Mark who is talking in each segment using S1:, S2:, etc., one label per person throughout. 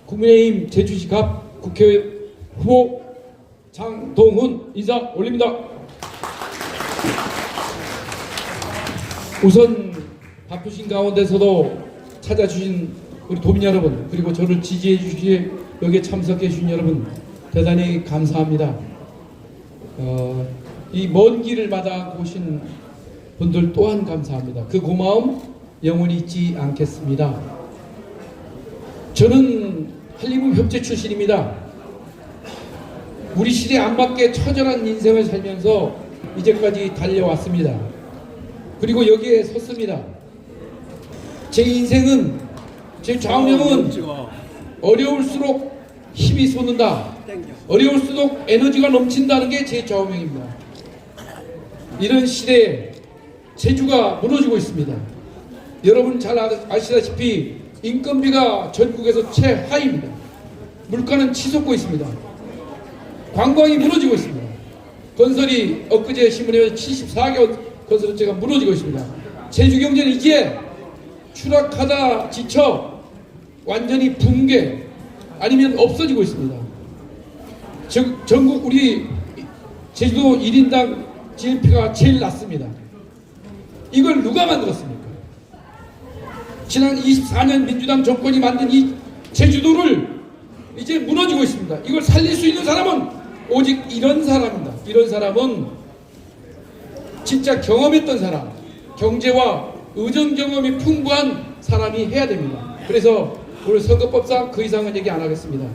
S1: 국민의힘 제주시 갑 국회의원 후보 장동훈 인사 올립니다. 우선 바쁘신 가운데서도 찾아주신 우리 도민 여러분, 그리고 저를 지지해 주시기에 여기에 참석해 주신 여러분 대단히 감사합니다. 이 먼 길을 마다 오신 분들 또한 감사합니다. 그 고마움 영원히 잊지 않겠습니다. 저는 한림읍협재 출신입니다. 우리 시대에 안 맞게 처절한 인생을 살면서 이제까지 달려왔습니다. 그리고 여기에 섰습니다. 제 인생은, 제 좌우명은 어려울수록 힘이 솟는다, 어려울수록 에너지가 넘친다는 게 제 좌우명입니다. 이런 시대에 제주가 무너지고 있습니다. 여러분 잘 아시다시피 인건비가 전국에서 최하위입니다. 물가는 치솟고 있습니다. 관광이 무너지고 있습니다. 건설이 엊그제 신문에 74개 건설업체가 무너지고 있습니다. 제주 경제는 이제 추락하다 지쳐 완전히 붕괴 아니면 없어지고 있습니다. 전국 우리 제주도 1인당 GNP가 제일 낮습니다. 이걸 누가 만들었습니까? 지난 24년 민주당 정권이 만든 이 제주도를 이제 무너지고 있습니다. 이걸 살릴 수 있는 사람은 오직 이런 사람입니다. 이런 사람은 진짜 경험했던 사람, 경제와 의정 경험이 풍부한 사람이 해야 됩니다. 그래서 오늘 선거법상 그 이상은 얘기 안 하겠습니다.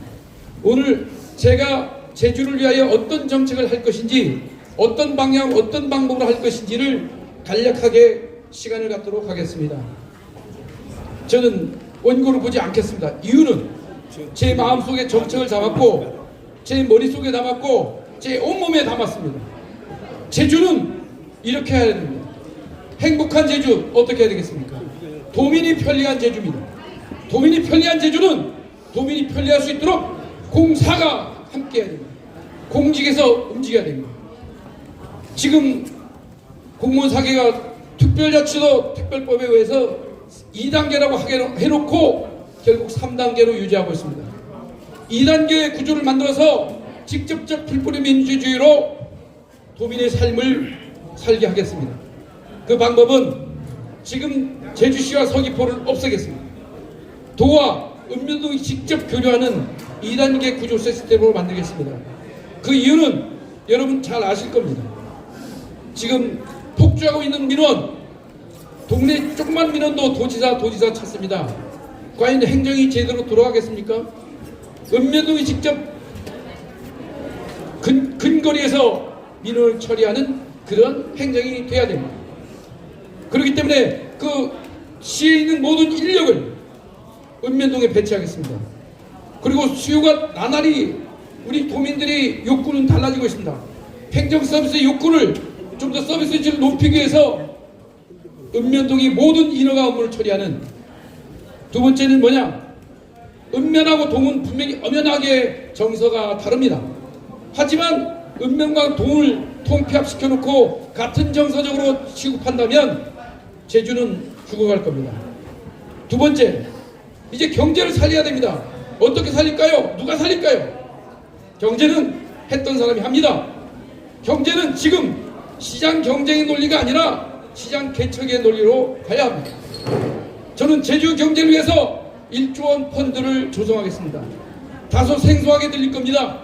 S1: 오늘 제가 제주를 위하여 어떤 정책을 할 것인지, 어떤 방향, 어떤 방법으로 할 것인지를 간략하게 시간을 갖도록 하겠습니다. 저는 원고를 보지 않겠습니다. 이유는 제 마음속에 정책을 담았고, 제 머릿속에 담았고, 제 온몸에 담았습니다. 제주는 이렇게 해야 됩니다. 행복한 제주 어떻게 해야 되겠습니까? 도민이 편리한 제주입니다. 도민이 편리한 제주는 도민이 편리할 수 있도록 공사가 함께 해야 됩니다. 공직에서 움직여야 됩니다. 지금 공무원 사개가 특별자치도 특별법에 의해서 2단계라고 해놓고 결국 3단계로 유지하고 있습니다. 2단계 구조를 만들어서 직접적 풀뿌리 민주주의로 도민의 삶을 살게 하겠습니다. 그 방법은 지금 제주시와 서귀포를 없애겠습니다. 도와 읍면동이 직접 교류하는 2단계 구조 시스템으로 만들겠습니다. 그 이유는 여러분 잘 아실 겁니다. 지금 폭주하고 있는 민원, 동네 조그만 민원도 도지사 찾습니다. 과연 행정이 제대로 돌아가겠습니까? 읍면동이 직접 근거리에서 민원을 처리하는 그런 행정이 돼야 됩니다. 그렇기 때문에 그 시에 있는 모든 인력을 읍면동에 배치하겠습니다. 그리고 수요가 나날이 우리 도민들의 욕구는 달라지고 있습니다. 행정 서비스 욕구를 좀 더 서비스를 높이기 위해서 읍면동이 모든 인허가 업무를 처리하는. 두 번째는 뭐냐? 읍면하고 동은 분명히 엄연하게 정서가 다릅니다. 하지만 읍면과 동을 통폐합시켜 놓고 같은 정서적으로 취급한다면 제주는 죽어갈 겁니다. 두 번째, 이제 경제를 살려야 됩니다. 어떻게 살릴까요? 누가 살릴까요? 경제는 했던 사람이 합니다. 경제는 지금 시장 경쟁의 논리가 아니라 시장 개척의 논리로 가야 합니다. 저는 제주 경제를 위해서 1조 원 펀드를 조성하겠습니다. 다소 생소하게 들릴 겁니다.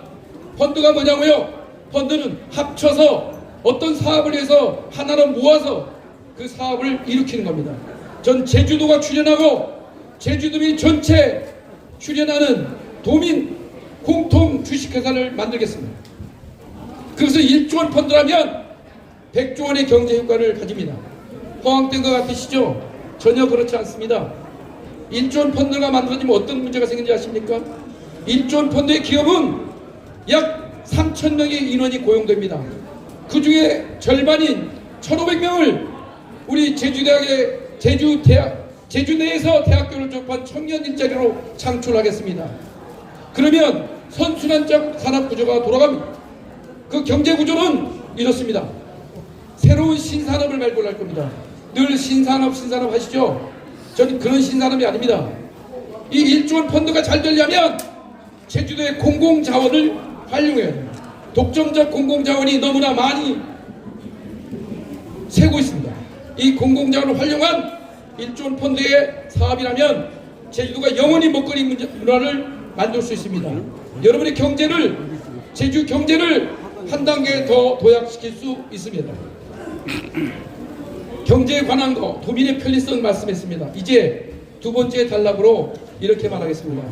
S1: 펀드가 뭐냐고요? 펀드는 합쳐서 어떤 사업을 위해서 하나로 모아서 그 사업을 일으키는 겁니다. 전 제주도가 출연하고 제주도민 전체 출연하는 도민 공통 주식회사를 만들겠습니다. 그것을 1조 원 펀드라면 100조 원의 경제 효과를 가집니다. 허황된 것 같으시죠? 전혀 그렇지 않습니다. 1조 원 펀드가 만들어지면 어떤 문제가 생기는지 아십니까? 1조 원 펀드의 기업은 약 3,000명의 인원이 고용됩니다. 그 중에 절반인 1,500명을 우리 제주 내에서 대학교를 졸업한 청년 일자리로 창출하겠습니다. 그러면 선순환 산업 구조가 돌아갑니다. 그 경제 구조는 이렇습니다. 새로운 신산업을 발굴할 겁니다. 늘 신산업 하시죠? 저는 그런 신산업이 아닙니다. 이 1조 원 펀드가 잘 되려면 제주도의 공공자원을 활용해야 됩니다. 독점적 공공자원이 너무나 많이 새고 있습니다. 이 공공자원을 활용한 1조 원 펀드의 사업이라면 제주도가 영원히 먹거리 문화를 만들 수 있습니다. 여러분의 경제를, 제주 경제를 한 단계 더 도약시킬 수 있습니다. 경제에 관한 거, 도민의 편리성 말씀했습니다. 이제 두 번째 단락으로 이렇게 말하겠습니다.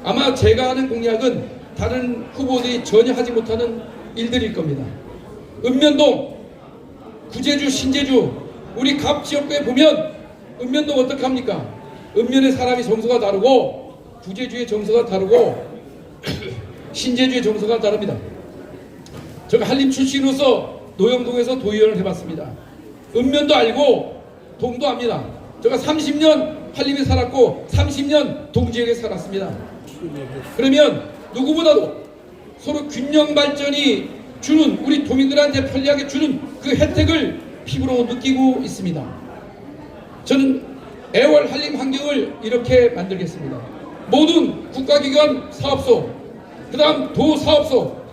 S1: 아마 제가 하는 공약은 다른 후보들이 전혀 하지 못하는 일들일 겁니다. 읍면동, 구제주, 신제주, 우리 갑 지역구에 보면 읍면동 어떻게 합니까? 읍면의 사람이 정서가 다르고 구제주의 정서가 다르고 신제주의 정서가 다릅니다. 제가 한림 출신으로서 노영동에서 도의원을 해봤습니다. 읍면도 알고 동도 압니다. 제가 30년 한림에 살았고 30년 동지역에 살았습니다. 그러면 누구보다도 서로 균형 발전이 주는, 우리 도민들한테 편리하게 주는 그 혜택을 피부로 느끼고 있습니다. 저는 애월 한림 환경을 이렇게 만들겠습니다. 모든 국가기관 사업소, 그 다음 도사업소,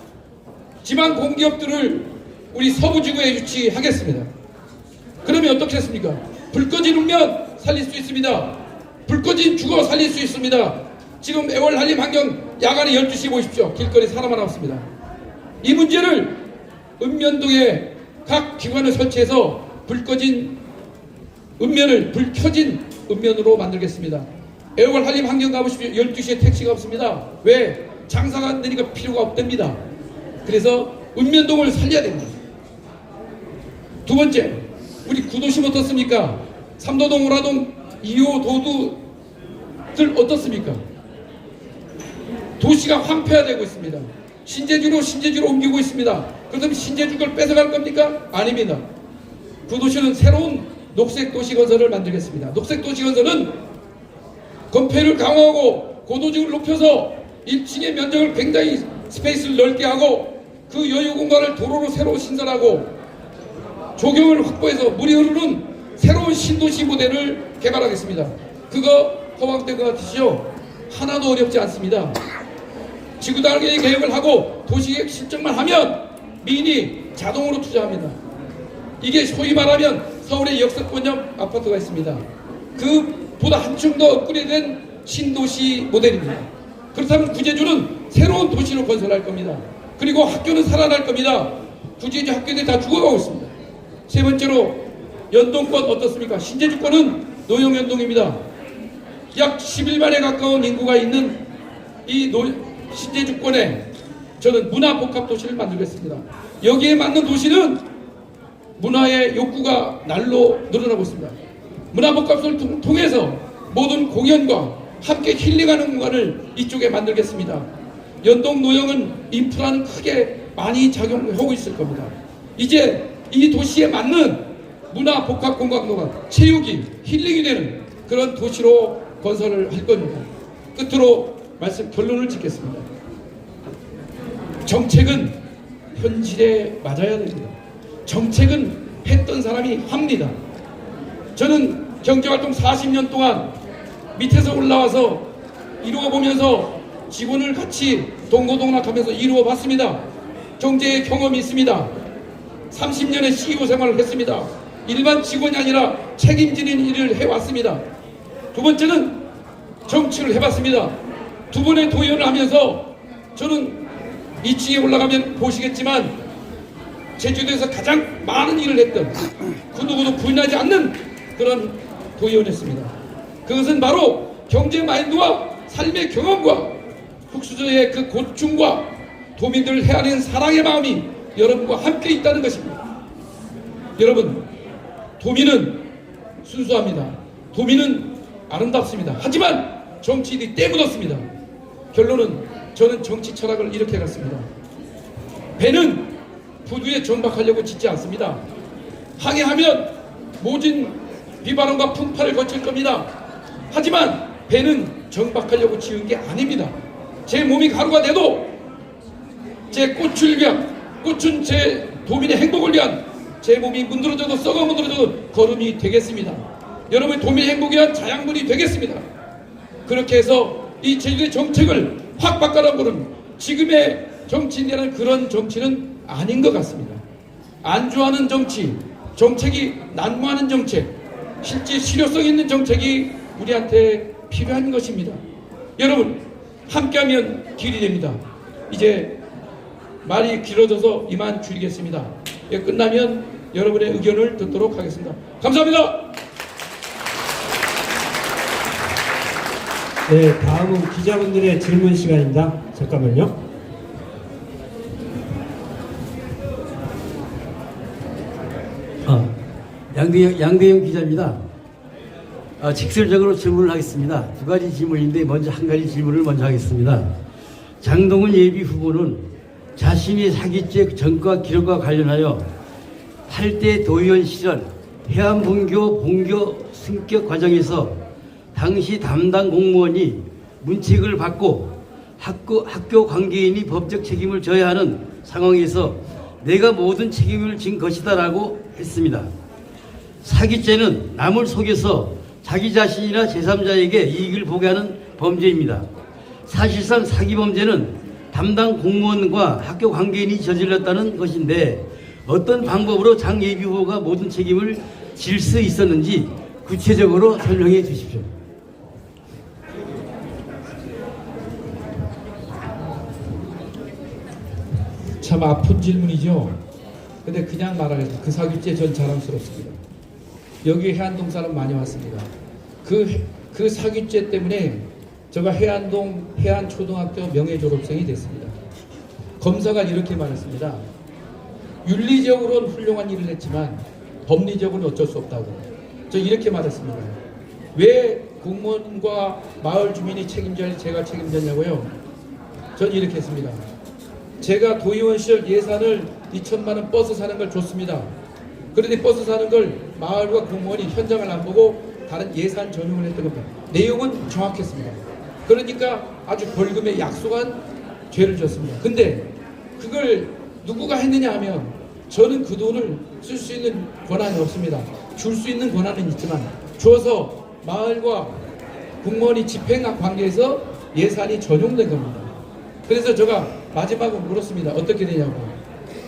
S1: 지방 공기업들을 우리 서부지구에 유치하겠습니다. 그러면 어떻게 했습니까? 불 꺼진 읍면 살릴 수 있습니다. 불 꺼진 주거 살릴 수 있습니다. 지금 애월 한림 환경 야간에 12시 보십시오. 길거리 사람 하나 없습니다. 이 문제를 읍면동에 각 기관을 설치해서 불 꺼진 읍면을 불 켜진 읍면으로 만들겠습니다. 애월 한림 환경 가보십시오. 12시에 택시가 없습니다. 왜? 장사가 안 되니까 필요가 없답니다. 그래서 읍면동을 살려야 됩니다. 두 번째, 우리 구도심 어떻습니까? 삼도동, 오라동, 2호 도두들 어떻습니까? 도시가 황폐화되고 있습니다. 신제주로 옮기고 있습니다. 그렇다면 신제주를 뺏어갈 겁니까? 아닙니다. 구도시는 새로운 녹색도시 건설을 만들겠습니다. 녹색도시 건설은 건폐율을 강화하고 고도직을 높여서 1층의 면적을 굉장히 스페이스를 넓게 하고 그 여유 공간을 도로로 새로 신설하고 조경을 확보해서 물이 흐르는 새로운 신도시 모델을 개발하겠습니다. 그거 허황된 것 같으시죠? 하나도 어렵지 않습니다. 지구단계 계획을 하고 도시계획 신청만 하면 민이 자동으로 투자합니다. 이게 소위 말하면 서울의 역세권형 아파트가 있습니다. 그보다 한층 더 업그레이드된 신도시 모델입니다. 그렇다면 구제주는 새로운 도시를 건설할 겁니다. 그리고 학교는 살아날 겁니다. 구제주 학교들이 다 죽어가고 있습니다. 세 번째로 연동권 어떻습니까? 신제주권은 노영연동입니다. 약 11만에 가까운 인구가 있는 이 신제주권에 저는 문화복합도시를 만들겠습니다. 여기에 맞는 도시는 문화의 욕구가 날로 늘어나고 있습니다. 문화복합도시를 통해서 모든 공연과 함께 힐링하는 공간을 이쪽에 만들겠습니다. 연동 노영은 인프라는 크게 많이 작용하고 있을 겁니다. 이제 이 도시에 맞는 문화복합공간도가 체육이 힐링이 되는 그런 도시로 건설을 할 겁니다. 끝으로 결론을 짓겠습니다. 정책은 현실에 맞아야 됩니다. 정책은 했던 사람이 합니다. 저는 경제활동 40년 동안 밑에서 올라와서 이루어보면서 직원을 같이 동고동락하면서 이루어봤습니다. 경제의 경험이 있습니다. 30년의 CEO 생활을 했습니다. 일반 직원이 아니라 책임지는 일을 해왔습니다. 두 번째는 정치를 해봤습니다. 두 번의 도의원을 하면서 저는 2층에 올라가면 보시겠지만 제주도에서 가장 많은 일을 했던 그 누구도 부인하지 않는 그런 도의원이었습니다. 그것은 바로 경제 마인드와 삶의 경험과 흑수저의 그 고충과 도민들을 헤아리는 사랑의 마음이 여러분과 함께 있다는 것입니다. 여러분, 도민은 순수합니다. 도민은 아름답습니다. 하지만 정치인이 때묻었습니다. 결론은 저는 정치 철학을 이렇게 갔습니다. 배는 부두에 정박하려고 짓지 않습니다. 항해하면 모진 비바람과 풍파를 거칠 겁니다. 하지만 배는 정박하려고 지은 게 아닙니다. 제 몸이 가루가 돼도 제 꽃을 위한, 꽃은 제 도민의 행복을 위한, 제 몸이 문드러져도 썩어 문드러져도 걸음이 되겠습니다. 여러분의 도민의 행복을 위한 자양분이 되겠습니다. 그렇게 해서 이 제주도의 정책을 확 바꿔보는 지금의 정치인이라는 그런 정치는 아닌 것 같습니다. 안주하는 정치, 정책이 난무하는 정책, 실제 실효성 있는 정책이 우리한테 필요한 것입니다. 여러분, 함께하면 길이 됩니다. 이제 말이 길어져서 이만 줄이겠습니다. 끝나면 여러분의 의견을 듣도록 하겠습니다. 감사합니다.
S2: 네, 다음은 기자분들의 질문 시간입니다. 잠깐만요.
S3: 양대영 기자입니다. 직설적으로 질문을 하겠습니다. 두 가지 질문인데 먼저 한 가지 질문을 먼저 하겠습니다. 장동훈 예비 후보는 자신의 사기죄 전과 기록과 관련하여 8대 도의원 시절 해안본교 본교 승격 과정에서 당시 담당 공무원이 문책을 받고 학교 관계인이 법적 책임을 져야 하는 상황에서 내가 모든 책임을 진 것이다라고 했습니다. 사기죄는 남을 속여서 자기 자신이나 제3자에게 이익을 보게 하는 범죄입니다. 사실상 사기 범죄는 담당 공무원과 학교 관계인이 저질렀다는 것인데 어떤 방법으로 장 예비 후보가 모든 책임을 질 수 있었는지 구체적으로 설명해 주십시오.
S1: 참 아픈 질문이죠. 근데 그냥 말하겠습니다. 그 사기죄 전 자랑스럽습니다. 여기 해안동 사람 많이 왔습니다. 그 사기죄 때문에 제가 해안동 해안초등학교 명예졸업생이 됐습니다. 검사가 이렇게 말했습니다. 윤리적으로는 훌륭한 일을 했지만 법리적으로는 어쩔 수 없다고. 저 이렇게 말했습니다. 왜 공무원과 마을 주민이 책임져야 제가 책임졌냐고요? 전 이렇게 했습니다. 제가 도의원 시절 예산을 2천만 원 버스 사는 걸 줬습니다. 그런데 버스 사는 걸 마을과 공무원이 현장을 안 보고 다른 예산 전용을 했던 겁니다. 내용은 정확했습니다. 그러니까 아주 벌금에 약속한 죄를 졌습니다. 근데 그걸 누구가 했느냐 하면 저는 그 돈을 쓸 수 있는 권한이 없습니다. 줄 수 있는 권한은 있지만 줘서 마을과 공무원이 집행 관계에서 예산이 전용된 겁니다. 그래서 제가 마지막으로 물었습니다. 어떻게 되냐고.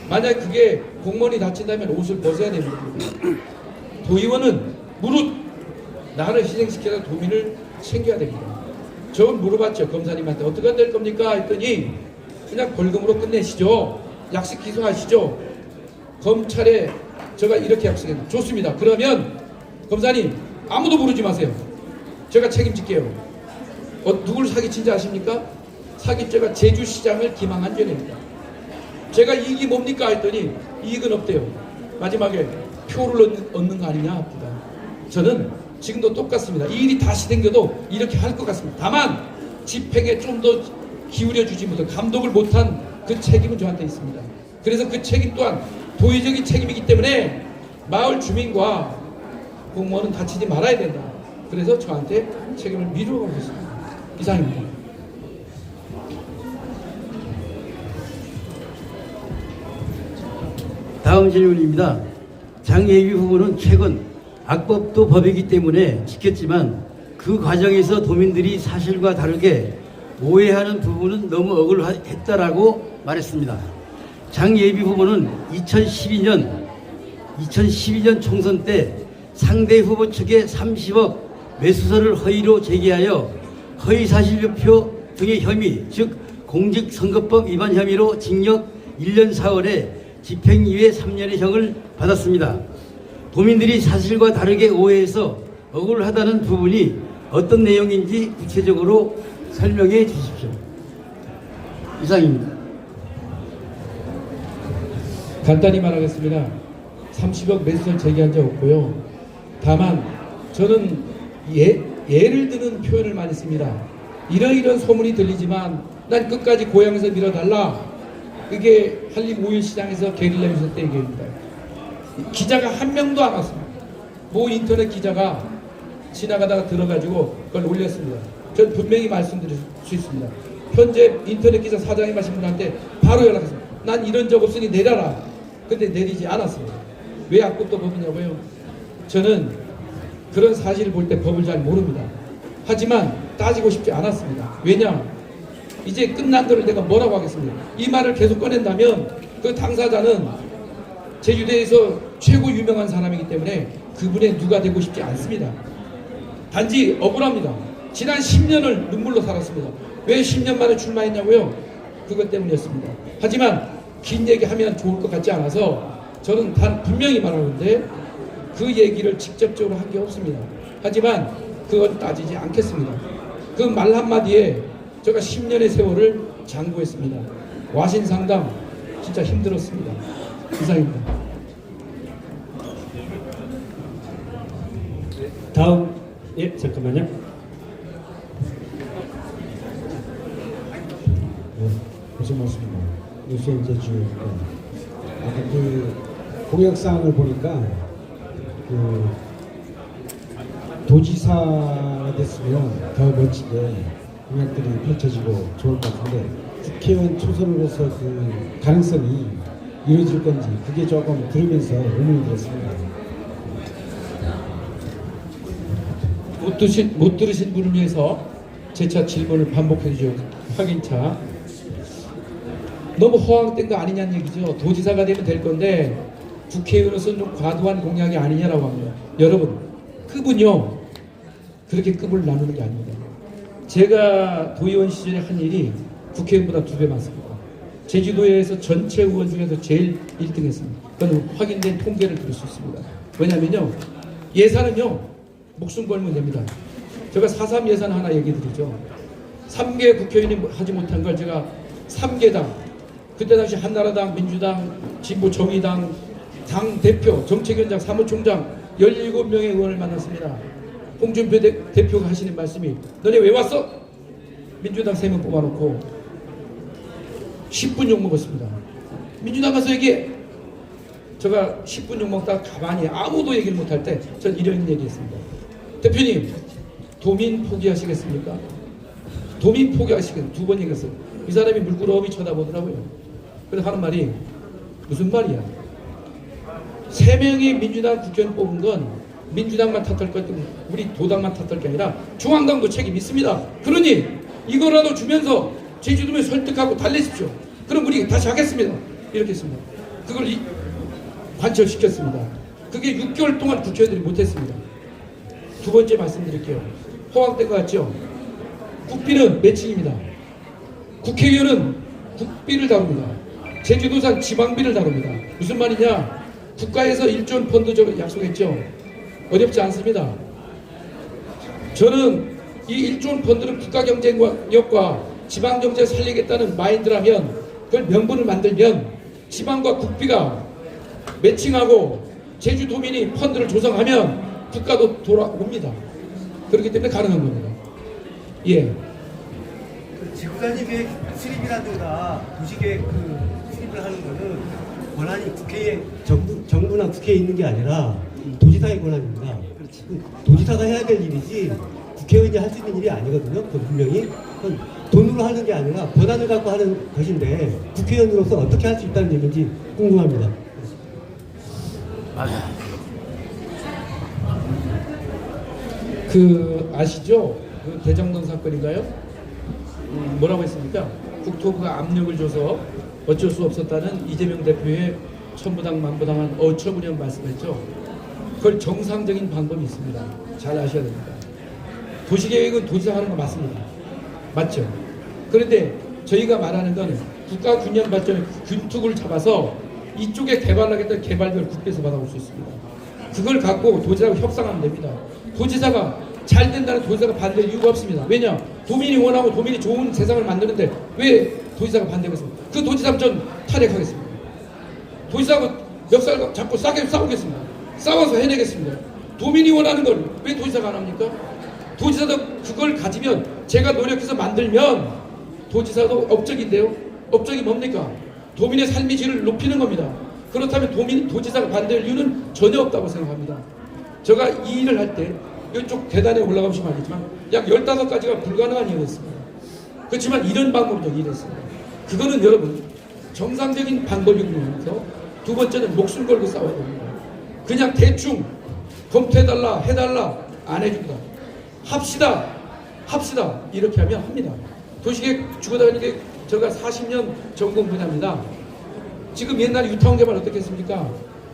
S1: 만약 그게 공무원이 다친다면 옷을 벗어야 됩니다. 도의원은 무릇 나를 희생시켜서 도민을 챙겨야 됩니다. 저는 물어봤죠. 검사님한테 어떻게 될 겁니까? 했더니 그냥 벌금으로 끝내시죠. 약식 기소하시죠. 검찰에 제가 이렇게 약속했습니다. 좋습니다. 그러면 검사님 아무도 부르지 마세요. 제가 책임질게요. 누굴 사기친지 아십니까? 사기죄가 제주시장을 기망한 죄입니다. 제가 이익이 뭡니까? 했더니 이익은 없대요. 마지막에 표를 얻는 거 아니냐 합니다. 저는 지금도 똑같습니다. 이 일이 다시 생겨도 이렇게 할 것 같습니다. 다만 집행에 좀 더 기울여주지 못한 감독을 못한 그 책임은 저한테 있습니다. 그래서 그 책임 또한 도의적인 책임이기 때문에 마을 주민과 공무원은 다치지 말아야 된다. 그래서 저한테 책임을 미루어 가고 있습니다. 이상입니다.
S3: 다음 질문입니다. 장 예비 후보는 최근 악법도 법이기 때문에 지켰지만 그 과정에서 도민들이 사실과 다르게 오해하는 부분은 너무 억울했다라고 말했습니다. 장 예비 후보는 2012년 총선 때 상대 후보 측에 30억 매수서를 허위로 제기하여 허위사실유포 등의 혐의, 즉 공직선거법 위반 혐의로 징역 1년 4월에 집행유예 3년의 형을 받았습니다. 도민들이 사실과 다르게 오해해서 억울하다는 부분이 어떤 내용인지 구체적으로 설명해 주십시오. 이상입니다.
S1: 간단히 말하겠습니다. 30억 매수를 제기한 적 없고요. 다만 저는 예를 드는 표현을 많이 씁니다. 이런 소문이 들리지만 난 끝까지 고향에서 밀어달라. 그게 한림 5일 시장에서 게릴라 유세 때 얘기입니다. 기자가 한 명도 안 왔습니다. 모 인터넷 기자가 지나가다가 들어가지고 그걸 올렸습니다. 전 분명히 말씀드릴 수 있습니다. 현재 인터넷 기자 사장님 하신 분한테 바로 연락했습니다. 난 이런 적 없으니 내려라. 근데 내리지 않았습니다. 왜 악법도 법이냐고요? 저는 그런 사실을 볼 때 법을 잘 모릅니다. 하지만 따지고 싶지 않았습니다. 왜냐? 이제 끝난 거를 내가 뭐라고 하겠습니까? 이 말을 계속 꺼낸다면 그 당사자는 제주도에서 최고 유명한 사람이기 때문에 그분의 누가 되고 싶지 않습니다. 단지 억울합니다. 지난 10년을 눈물로 살았습니다. 왜 10년 만에 출마했냐고요? 그것 때문이었습니다. 하지만 긴 얘기하면 좋을 것 같지 않아서 저는 단 분명히 말하는데 그 얘기를 직접적으로 한 게 없습니다. 하지만 그건 따지지 않겠습니다. 그 말 한마디에 제가 10년의 세월을 장구했습니다. 와신상담 진짜 힘들었습니다. 이상입니다.
S2: 다음, 예, 잠깐만요.
S4: 네, 고생하셨습니다. 뉴스엔 제주. 아까 그 공약사항을 보니까 그 도지사가 됐으면 더 멋지게 공약들이 펼쳐지고 좋을 것 같은데 국회의원 초선으로서 그 가능성이 이루어질 건지 그게 조금 들으면서 의문이 들었습니다.
S1: 못 들으신 분을 위해서 재차 질문을 반복해 주죠. 확인차. 너무 허황된 거 아니냐는 얘기죠. 도지사가 되면 될 건데 국회의원으로서는 좀 과도한 공약이 아니냐라고 합니다. 여러분, 급은요 그렇게 급을 나누는 게 아닙니다. 제가 도의원 시절에 한 일이 국회의원보다 2배 많습니다. 제주도에서 전체 의원 중에서 제일 1등 했습니다. 그건 확인된 통계를 들을 수 있습니다. 왜냐면요 예산은요 목숨 걸면 됩니다. 제가 4.3 예산 하나 얘기 드리죠. 3개 국회의원이 하지 못한 걸 제가 3개당 그때 당시 한나라당, 민주당, 진보 정의당 당 대표, 정책위원장, 사무총장 17명의 의원을 만났습니다. 홍준표 대표가 하시는 말씀이 너네 왜 왔어? 민주당 3명 뽑아놓고 10분 욕 먹었습니다. 민주당 가서 얘기해. 제가 10분 욕 먹다가 가만히 아무도 얘기를 못할 때 전 이런 얘기했습니다. 대표님, 도민 포기하시겠습니까? 도민 포기하시겠습니까? 2번 얘기했어요. 이 사람이 물끄러미 쳐다보더라고요. 그래서 하는 말이 무슨 말이야? 3명의 민주당 국회의원 뽑은 건 민주당만 탓할 것 같으면 우리 도당만 탓할 게 아니라 중앙당도 책임 있습니다. 그러니 이거라도 주면서 제주도민 설득하고 달래십시오. 그럼 우리 다시 하겠습니다. 이렇게 했습니다. 그걸 관철시켰습니다. 그게 6개월 동안 국회의원들이 못했습니다. 2번째 말씀드릴게요. 허황된 것 같죠? 국비는 매칭입니다. 국회의원은 국비를 다룹니다. 제주도산 지방비를 다룹니다. 무슨 말이냐? 국가에서 1조 원 펀드 약속했죠. 어렵지 않습니다. 저는 이 1조 원 펀드를 국가 경쟁력과 지방 경제를 살리겠다는 마인드라면 그걸 명분을 만들면 지방과 국비가 매칭하고 제주도민이 펀드를 조성하면 국가도 돌아옵니다. 그렇기 때문에 가능한 겁니다. 예.
S5: 그 지구단위 계획 수립이라든가 도시계획 그 수립을 하는 거는 권한이 국회에 정부나 국회에 있는 게 아니라 도지사의 권한입니다. 도지사가 해야 될 일이지 국회의원이 할 수 있는 일이 아니거든요. 분명히 돈으로 하는 게 아니라 권한을 갖고 하는 것인데 국회의원으로서 어떻게 할 수 있다는 얘기인지 궁금합니다.
S3: 맞아.
S1: 그 아시죠? 그 대장동 사건인가요? 뭐라고 했습니까? 국토부가 압력을 줘서 어쩔 수 없었다는 이재명 대표의 천부당 만부당한 어처구니한 말씀했죠. 그걸 정상적인 방법이 있습니다. 잘 아셔야 됩니다. 도시계획은 도지사가 하는 거 맞습니다. 맞죠? 그런데 저희가 말하는 건 국가균형 발전의 균투구를 잡아서 이쪽에 개발하겠다는 개발비를 국회에서 받아올 수 있습니다. 그걸 갖고 도지사하고 협상하면 됩니다. 도지사가 잘 된다는 도지사가 반대할 이유가 없습니다. 왜냐? 도민이 원하고 도민이 좋은 세상을 만드는데 왜 도지사가 반대하겠습니까? 그 도지사 전 탈핵하겠습니다. 도지사하고 멱살 잡고 싸우겠습니다. 싸워서 해내겠습니다. 도민이 원하는 걸 왜 도지사가 안 합니까? 도지사도 그걸 가지면 제가 노력해서 만들면 도지사도 업적인데요. 업적이 뭡니까? 도민의 삶의 질을 높이는 겁니다. 그렇다면 도지사가 반대할 이유는 전혀 없다고 생각합니다. 제가 이 일을 할 때 이쪽 계단에 올라가보시면 알겠지만 약 15가지가 불가능한 일을 했습니다. 그렇지만 이런 방법으로 일했습니다. 그거는 여러분 정상적인 방법이면서 두 번째는 목숨 걸고 싸워야 됩니다. 그냥 대충 검토해달라 해달라 안 해줍니다. 합시다. 합시다. 이렇게 하면 합니다. 도시계획 주거다니는 게 제가 40년 전공 분야입니다. 지금 옛날 유타운 개발 어떻게 했습니까?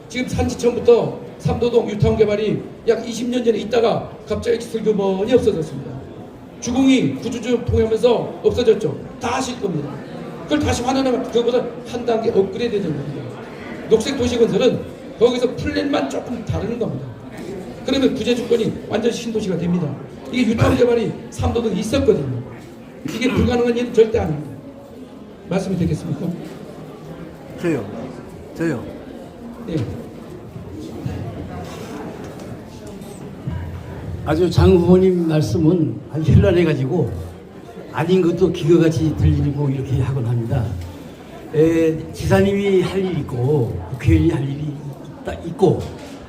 S1: 지금 산지천부터 삼도동 유타운 개발이 약 20년 전에 있다가 갑자기 슬그머니 없어졌습니다. 주공이 구조조정 통하면서 없어졌죠. 다 아실 겁니다. 그걸 다시 환원하면 그거보다 한 단계 업그레이드 되는 겁니다. 녹색 도시건설은 거기서 플랜만 조금 다르는 겁니다. 그러면 부재 주권이 완전 신도시가 됩니다. 이게 유타운 개발이 삼도동에 있었거든요. 이게 불가능한 일은 절대 아닙니다. 말씀이 되겠습니까?
S3: 저요.
S1: 네.
S3: 아주 장 후보님 말씀은 아주 현란해가지고 아닌 것도 기가같이 들리고 이렇게 하곤 합니다. 지사님이 할 일이 있고 국회의원이 할 일이 있고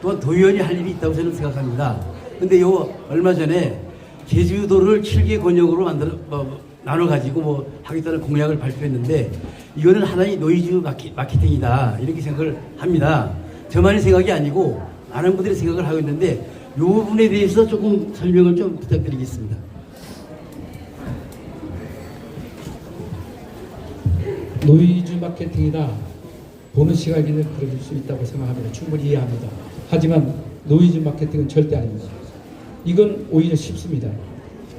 S3: 또한 도의원이 할 일이 있다고 저는 생각합니다. 근데 요 얼마 전에 제주도를 7개 권역으로 나눠가지고 하겠다는 공약을 발표했는데 이거는 하나의 노이즈 마케팅이다 이렇게 생각을 합니다. 저만의 생각이 아니고 많은 분들이 생각을 하고 있는데 이 부분에 대해서 조금 설명을 좀 부탁드리겠습니다.
S1: 노이즈 마케팅이다 보는 시각에는 그럴 수 있다고 생각합니다. 충분히 이해합니다. 하지만 노이즈 마케팅은 절대 아닙니다. 이건 오히려 쉽습니다.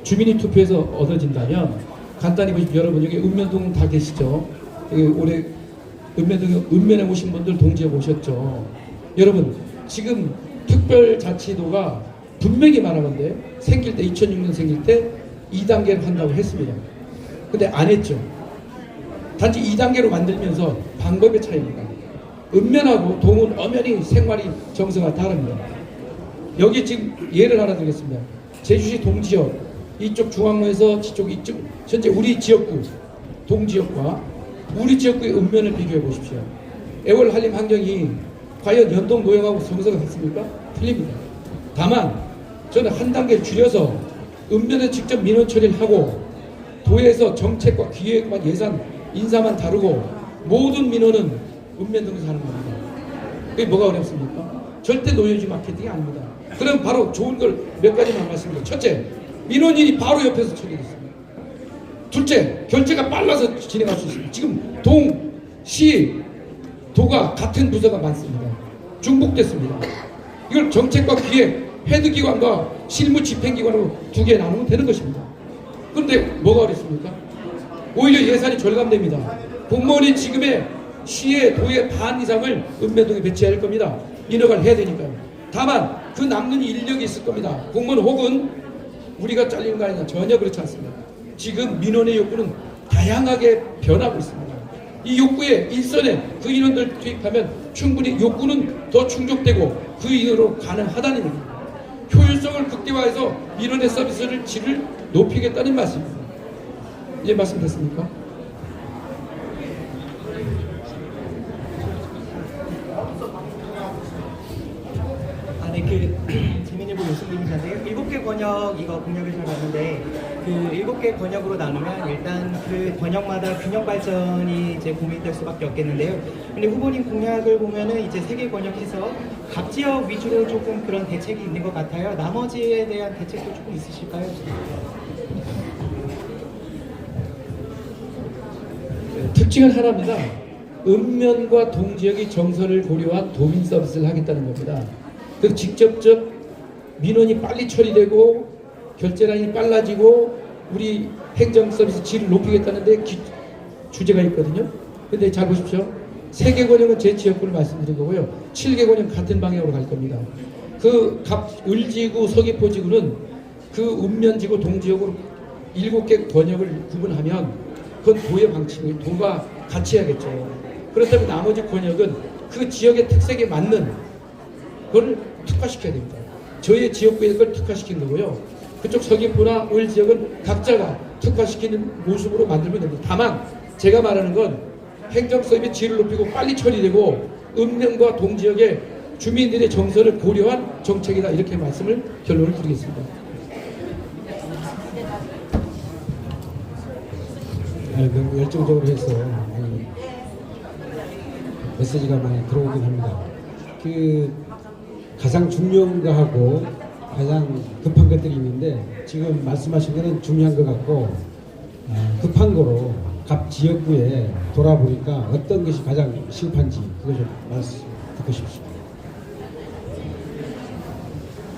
S1: 주민이 투표해서 얻어진다면 간단히 보시면 여러분 여기 읍면동 다 계시죠? 여기 올해 읍면에 오신 분들 동지에 오셨죠? 여러분 지금 특별자치도가 분명히 말하는데 생길 때 2006년 생길 때 2단계를 한다고 했습니다. 근데 안 했죠. 단지 2단계로 만들면서 방법의 차이입니다. 읍면하고 동은 엄연히 생활이 정서가 다릅니다. 여기 지금 예를 하나 드리겠습니다. 제주시 동지역 이쪽 중앙로에서 이쪽 현재 우리 지역구 동지역과 우리 지역구의 읍면을 비교해 보십시오. 애월 한림 환경이 과연 연동 노형하고 정서가 같습니까? 틀립니다. 다만 저는 한 단계 줄여서 읍면에 직접 민원 처리를 하고 도에서 정책과 기획만 예산 인사만 다루고 모든 민원은 읍면동에서 하는 겁니다. 그게 뭐가 어렵습니까? 절대 노이즈 마케팅이 아닙니다. 그럼 바로 좋은 걸 몇 가지만 말씀드립니다. 첫째, 민원인이 바로 옆에서 처리됐습니다. 둘째, 결제가 빨라서 진행할 수 있습니다. 지금 동, 시, 도가 같은 부서가 많습니다. 중복됐습니다. 이걸 정책과 기획, 헤드기관과 실무 집행기관으로 두 개 나누면 되는 것입니다. 그런데 뭐가 어렵습니까? 오히려 예산이 절감됩니다. 공무원이 지금의 시의 도의 반 이상을 읍면동에 배치해야 할 겁니다. 인허가를 해야 되니까요. 다만 그 남는 인력이 있을 겁니다. 공무원 혹은 우리가 잘리는 거 아니냐? 전혀 그렇지 않습니다. 지금 민원의 욕구는 다양하게 변하고 있습니다. 이 욕구에 일선에 그 인원들 투입하면 충분히 욕구는 더 충족되고 그 인원으로 가능하다는 얘기입니다. 효율성을 극대화해서 민원의 서비스를 질을 높이겠다는 말씀입니다. 이제 말씀됐습니까?
S6: 재민일보 교수님이신데요. 7개 권역 이거 공약을 잘 봤는데 그 7개 권역으로 나누면 일단 그 권역마다 균형 발전이 이제 고민될 수밖에 없겠는데요. 근데 후보님 공약을 보면은 이제 3개 권역에서 각 지역 위주로 조금 그런 대책이 있는 것 같아요. 나머지에 대한 대책도 조금 있으실까요?
S1: 특징은 하나입니다. 읍면과 동지역의 정서를 고려한 도민 서비스를 하겠다는 겁니다. 그 직접적 민원이 빨리 처리되고 결제 라인이 빨라지고 우리 행정 서비스 질을 높이겠다는 데 주제가 있거든요. 근데 잘 보십시오. 3개 권역은 제 지역구를 말씀드린 거고요. 7개 권역 같은 방향으로 갈 겁니다. 그 을지구, 서귀포지구는 그 읍면지구, 동지역으로 7개 권역을 구분하면 그건 도의 방침이에요. 도가 같이 해야겠죠. 그렇다면 나머지 권역은 그 지역의 특색에 맞는 그걸 특화시켜야 됩니다. 저희 지역구에 그걸 특화시킨 거고요. 그쪽 서귀포나 을 지역은 각자가 특화시키는 모습으로 만들면 됩니다. 다만 제가 말하는 건 행정서비스 질을 높이고 빨리 처리되고 읍면과 동지역의 주민들의 정서를 고려한 정책이다. 이렇게 말씀을 결론을 드리겠습니다.
S4: 너무 열정적으로 해서 메시지가 많이 들어오긴 합니다. 그 가장 중요한 거하고 가장 급한 것들이 있는데 지금 말씀하신 거는 중요한 것 같고 급한 거로 각 지역구에 돌아보니까 어떤 것이 가장 시급한지 그거 좀 말씀 듣고 싶습니다.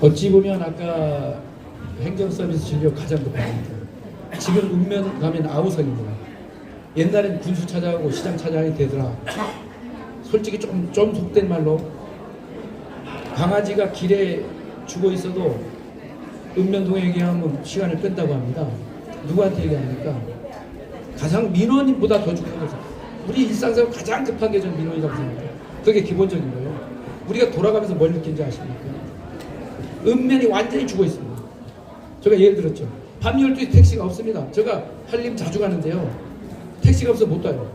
S1: 어찌 보면 아까 행정서비스 진료 가장 급합니다. 지금 읍면 가면 아우성입니다. 옛날엔 군수 찾아가고 시장 찾아가야 되더라. 솔직히 좀 속된 말로 강아지가 길에 죽어 있어도 읍면동에 얘기하면 시간을 끈다고 합니다. 누구한테 얘기합니까? 가장 민원보다 더 중요한 거죠. 우리 일상생활 가장 급한 게 저는 민원이라고 생각해요. 그게 기본적인 거예요. 우리가 돌아가면서 뭘 느낀지 아십니까? 읍면이 완전히 죽어 있습니다. 제가 예를 들었죠. 밤 12시 택시가 없습니다. 제가 한림 자주 가는데요. 택시가 없어서 못 가요.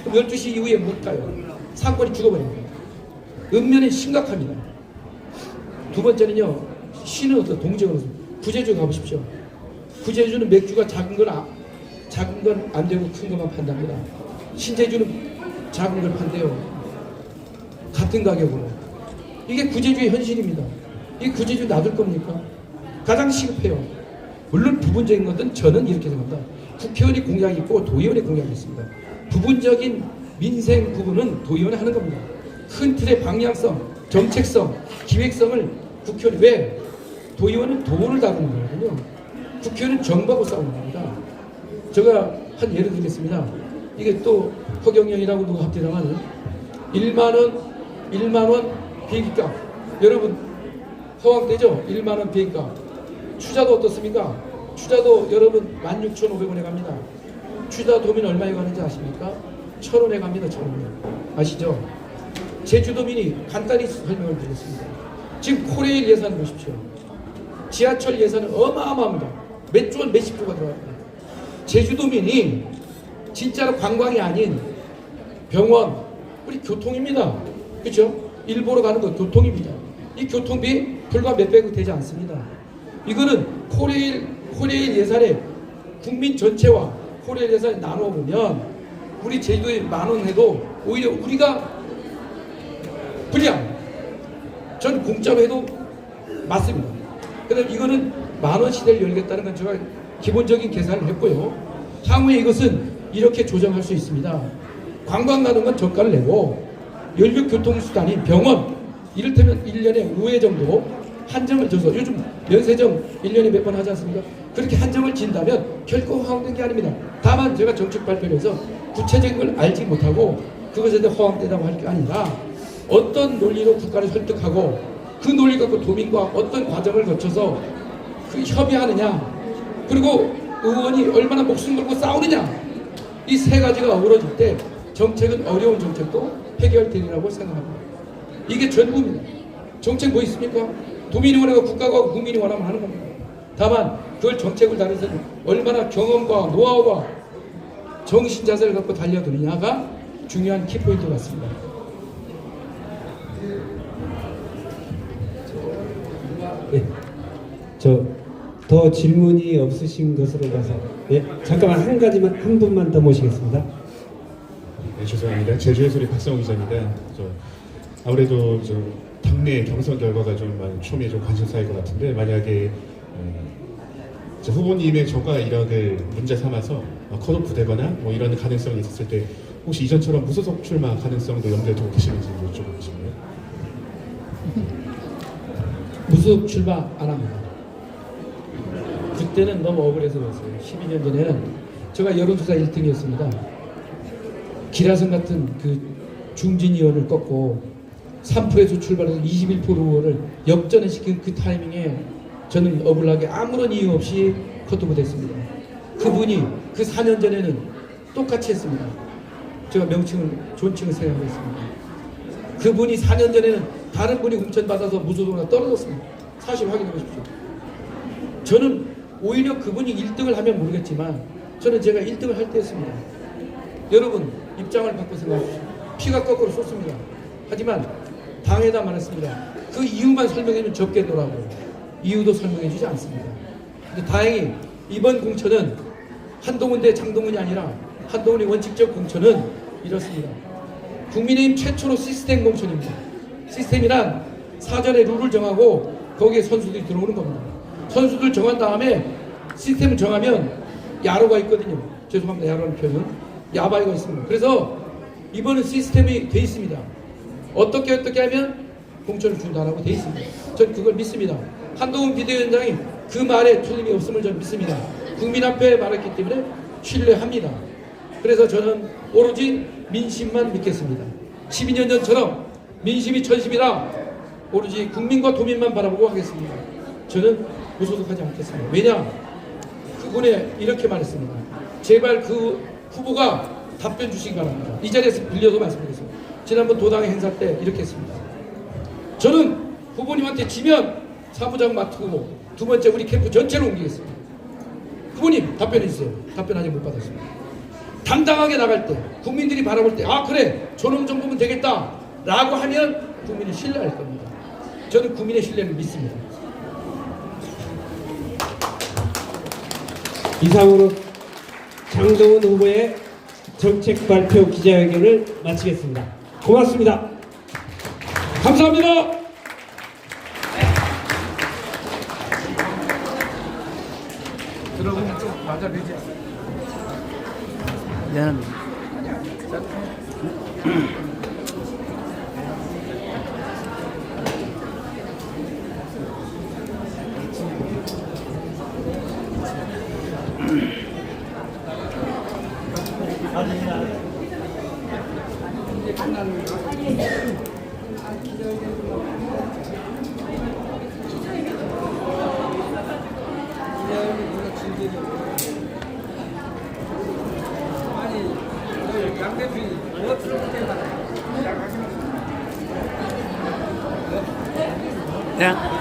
S1: 그럼 12시 이후에 못 가요. 상권이 죽어버립니다. 읍면이 심각합니다. 두 번째는요. 시는 어떤 동지가 없습니다. 구제주 가보십시오. 구제주는 맥주가 작은 건 안 되고 큰 것만 판답니다. 신제주는 작은 걸 판대요. 같은 가격으로. 이게 구제주의 현실입니다. 이 구제주 놔둘 겁니까? 가장 시급해요. 물론 부분적인 것은 저는 이렇게 생각합니다. 국회의원이 공약이 있고 도의원의 공약이 있습니다. 부분적인 민생 부분은 도의원이 하는 겁니다. 큰 틀의 방향성, 정책성, 기획성을 국회의원이 왜? 도의원은 돈을 다루는 거거든요. 국회의원은 정부하고 싸우는 겁니다. 제가 한 예를 들겠습니다. 이게 또 허경영이라고 누가 합디다마는 1만원 비행기값. 여러분 허황되죠? 1만원 비행기값. 추자도 어떻습니까? 추자도 여러분 16,500원에 갑니다. 추자도민 얼마에 가는지 아십니까? 1,000원에 갑니다. 1,000원. 아시죠? 제주도민이 간단히 설명을 드리겠습니다. 지금 코레일 예산 보십시오. 지하철 예산은 어마어마합니다. 몇 조 원, 몇십 조가 들어갑니다. 제주도민이 진짜로 관광이 아닌 병원, 우리 교통입니다. 그렇죠? 일보러 가는 거 교통입니다. 이 교통비 불과 몇백억 되지 않습니다. 이거는 코레일 예산에 국민 전체와 코레일 예산에 나눠보면 우리 제주도에 10,000원 해도 오히려 우리가 불리합니다. 전 공짜로 해도 맞습니다. 그다음 이거는 10,000원 시대를 열겠다는 건 제가 기본적인 계산을 했고요. 향후에 이것은 이렇게 조정할 수 있습니다. 관광 가는 건 저가를 내고 연료교통수단인 병원 이를테면 1년에 5회 정도 한정을 져서 요즘 면세점 1년에 몇 번 하지 않습니까? 그렇게 한정을 진다면 결코 허황된 게 아닙니다. 다만 제가 정책 발표를 해서 구체적인 걸 알지 못하고 그것에 대해 허황되다고 할 게 아니라 어떤 논리로 국가를 설득하고 그 논리 갖고 도민과 어떤 과정을 거쳐서 그 협의하느냐 그리고 의원이 얼마나 목숨 걸고 싸우느냐 이 세 가지가 어우러질 때 정책은 어려운 정책도 해결되리라고 생각합니다. 이게 전부입니다. 정책 뭐 있습니까? 도민이 원하고 국가가 국민이 원하면 하는 겁니다. 다만 그걸 정책을 다루면서 얼마나 경험과 노하우와 정신 자세를 갖고 달려드느냐가 중요한 키포인트 같습니다.
S4: 네. 더 질문이 없으신 것으로 봐서 네, 잠깐만 한 분만 더 모시겠습니다.
S7: 네, 죄송합니다. 제주의 소리 박성우 기자입니다. 아무래도 당내 경선 결과가 좀 많이 초미에 좀 관심사일 것 같은데 만약에 후보님의 정가 이력을 문제 삼아서 컷오프 되거나 뭐 이런 가능성이 있었을 때 혹시 이전처럼 무소속 출마 가능성도 염두에 두고 계시는지 여쭤보고 싶네요.
S1: 무소속 출마 안 합니다. 그때는 너무 억울해서 그랬어요. 12년 전에는 제가 여론조사 1등이었습니다. 기라성 같은 그 중진 의원을 꺾고 3%에서 출발해서 21% 의원을 역전을 시킨 그 타이밍에 저는 억울하게 아무런 이유 없이 컷오프 됐습니다. 그분이 그 4년 전에는 똑같이 했습니다. 제가 존칭을 생각하고 있습니다. 그분이 4년 전에는 다른 분이 공천받아서 무소속으로 떨어졌습니다. 사실 확인해 보십시오. 저는 오히려 그분이 1등을 하면 모르겠지만 저는 제가 1등을 할 때였습니다. 여러분 입장을 바꿔 생각하십시오. 피가 거꾸로 쏟습니다. 하지만 당에다 말했습니다. 그 이유만 설명해주면 적게 노라고 이유도 설명해주지 않습니다. 근데 다행히 이번 공천은 한동훈 대 장동훈이 아니라 한동훈의 원칙적 공천은 이렇습니다. 국민의힘 최초로 시스템 공천입니다. 시스템이란 사전에 룰을 정하고 거기에 선수들이 들어오는 겁니다. 선수들 정한 다음에 시스템을 정하면 야로가 있거든요. 죄송합니다. 야로라는 표현은. 야바이가 있습니다. 그래서 이번은 시스템이 돼 있습니다. 어떻게 하면 공천을 준다라고 돼 있습니다. 전 그걸 믿습니다. 한동훈 비대위원장이 그 말에 틀림이 없음을 저는 믿습니다. 국민 앞에 말했기 때문에 신뢰합니다. 그래서 저는 오로지 민심만 믿겠습니다. 12년 전처럼 민심이 천심이라 오로지 국민과 도민만 바라보고 하겠습니다. 저는 무소속하지 않겠습니다. 왜냐? 그분이 이렇게 말했습니다. 제발 그 후보가 답변 주시기 바랍니다. 이 자리에서 빌려서 말씀드리겠습니다. 지난번 도당의 행사 때 이렇게 했습니다. 저는 후보님한테 지면 사무장 맡고 두 번째 우리 캠프 전체로 옮기겠습니다. 후보님 답변해 주세요. 답변 아직 못 받았습니다. 당당하게 나갈 때 국민들이 바라볼 때 아 그래 저놈 정도면 되겠다 라고 하면 국민이 신뢰할 겁니다. 저는 국민의 신뢰를 믿습니다.
S2: 이상으로 장동훈 후보의 정책 발표 기자회견을 마치겠습니다. 고맙습니다.
S1: 감사합니다. 들어보면 좀 맞아 되지.
S3: 미안합니다.
S1: 양 대표님 뭐 들을 때마다
S3: 야.